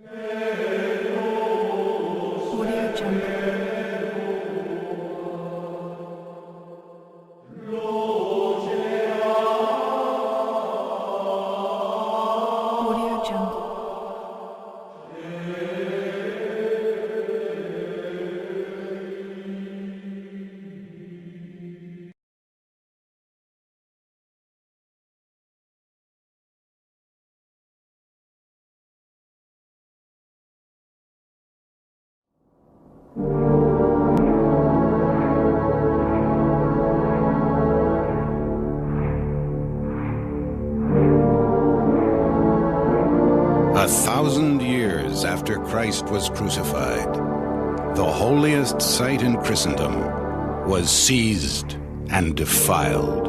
Audio Jungle. Audio Jungle. 1,000 years after Christ was crucified, the holiest site in Christendom was seized and defiled.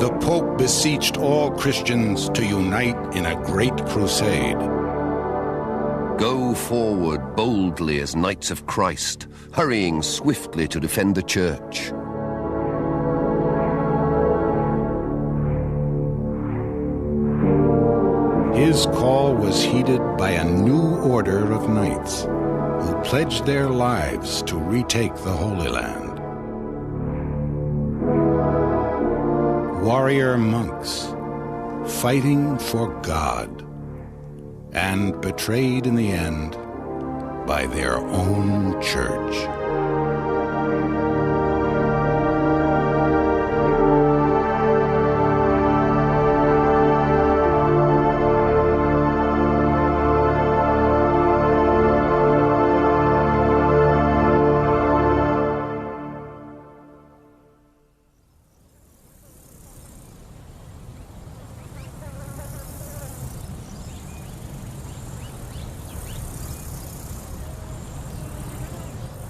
The Pope beseeched all Christians to unite in a great crusade. Go forward boldly as knights of Christ, hurrying swiftly to defend the Church. His call was heeded by a new order of knights who pledged their lives to retake the Holy Land. Warrior monks fighting for God, and betrayed in the end by their own church.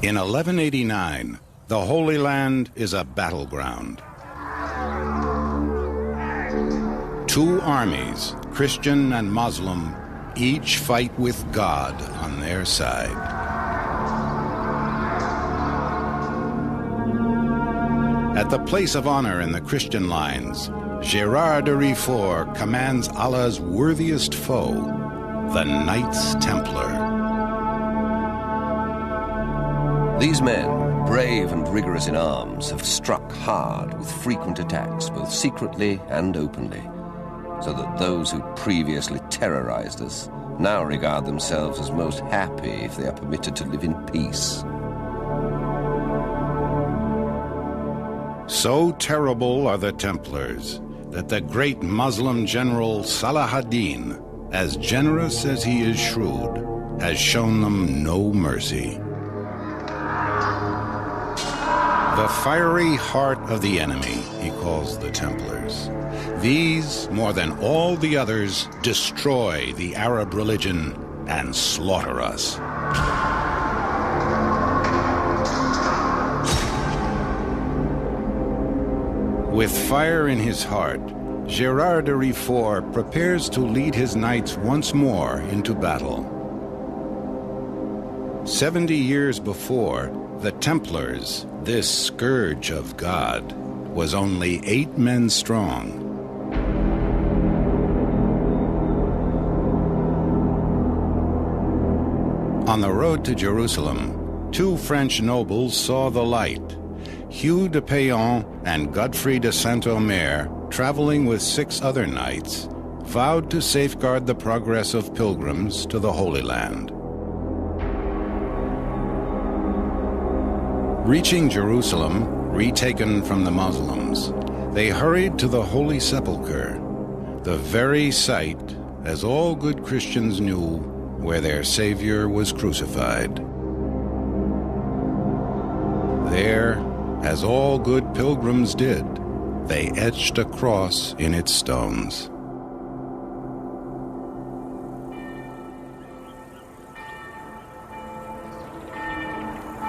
In 1189, the Holy Land is a battleground. Two armies, Christian and Muslim, each fight with God on their side. At the place of honor in the Christian lines, Gérard de Riefort commands Allah's worthiest foe, the Knights Templar. These men, brave and rigorous in arms, have struck hard with frequent attacks, both secretly and openly, so that those who previously terrorized us now regard themselves as most happy if they are permitted to live in peace. So terrible are the Templars that the great Muslim general Salah ad-Din, as generous as he is shrewd, has shown them no mercy. The fiery heart of the enemy, he calls the Templars. These, more than all the others, destroy the Arab religion and slaughter us. With fire in his heart, Gérard de Riefort prepares to lead his knights once more into battle. 70 years before, the Templars, this scourge of God, was only 8 men strong. On the road to Jerusalem, 2 French nobles saw the light. Hugh de Payon and Godfrey de Saint-Omer, traveling with 6 other knights, vowed to safeguard the progress of pilgrims to the Holy Land. Reaching Jerusalem, retaken from the Muslims, they hurried to the Holy Sepulchre, the very site, as all good Christians knew, where their Savior was crucified. There, as all good pilgrims did, they etched a cross in its stones.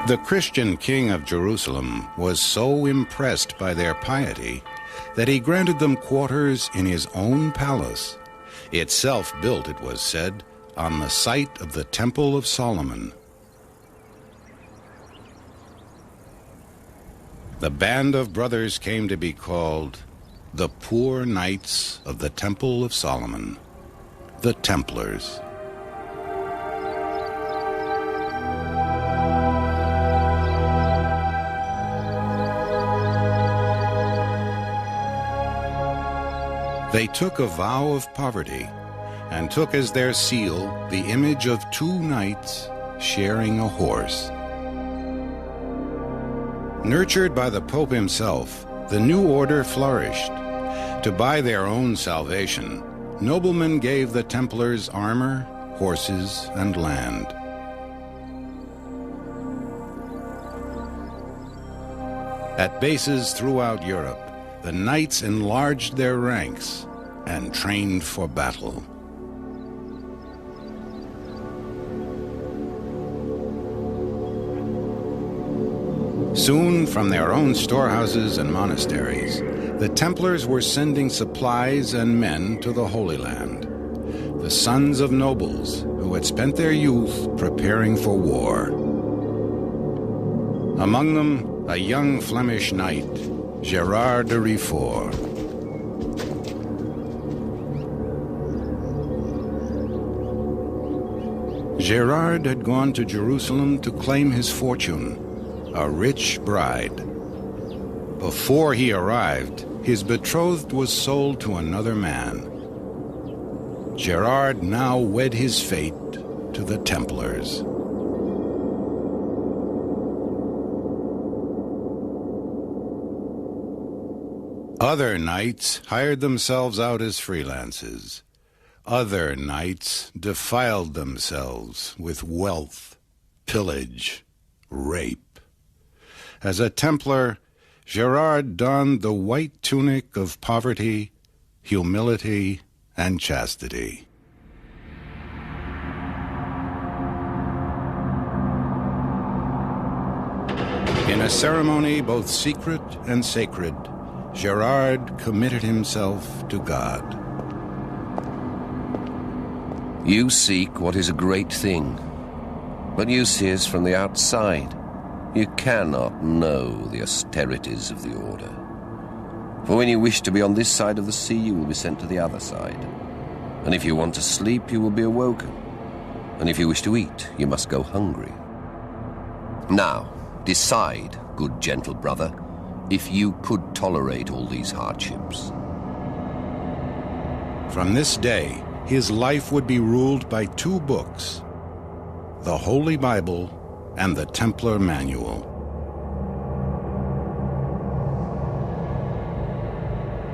The Christian king of Jerusalem was so impressed by their piety that he granted them quarters in his own palace, itself built, it was said, on the site of the Temple of Solomon. the band of brothers came to be called the Poor Knights of the Temple of Solomon, the Templars. They took a vow of poverty and took as their seal the image of two knights sharing a horse. Nurtured by the Pope himself, the new order flourished. To buy their own salvation, noblemen gave the Templars armor, horses, and land. At bases throughout Europe, the knights enlarged their ranks and trained for battle. Soon, from their own storehouses and monasteries, the Templars were sending supplies and men to the Holy Land, the sons of nobles who had spent their youth preparing for war. Among them, a young Flemish knight, Gerard de Riefort. Gerard had gone to Jerusalem to claim his fortune, a rich bride. Before he arrived, his betrothed was sold to another man. Gerard now wed his fate to the Templars. Other knights hired themselves out as freelances. Other knights defiled themselves with wealth, pillage, rape. As a Templar, Gerard donned the white tunic of poverty, humility, and chastity. In a ceremony both secret and sacred, Gerard committed himself to God. You seek what is a great thing, but you see us from the outside. You cannot know the austerities of the order. For when you wish to be on this side of the sea, you will be sent to the other side. And if you want to sleep, you will be awoken. And if you wish to eat, you must go hungry. Now, decide, good gentle brother, if you could tolerate all these hardships. From this day, his life would be ruled by two books, the Holy Bible and the Templar Manual.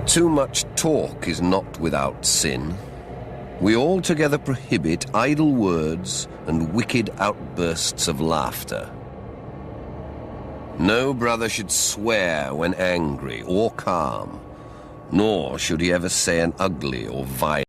Too much talk is not without sin. We altogether prohibit idle words and wicked outbursts of laughter. No brother should swear when angry or calm, nor should he ever say an ugly or violent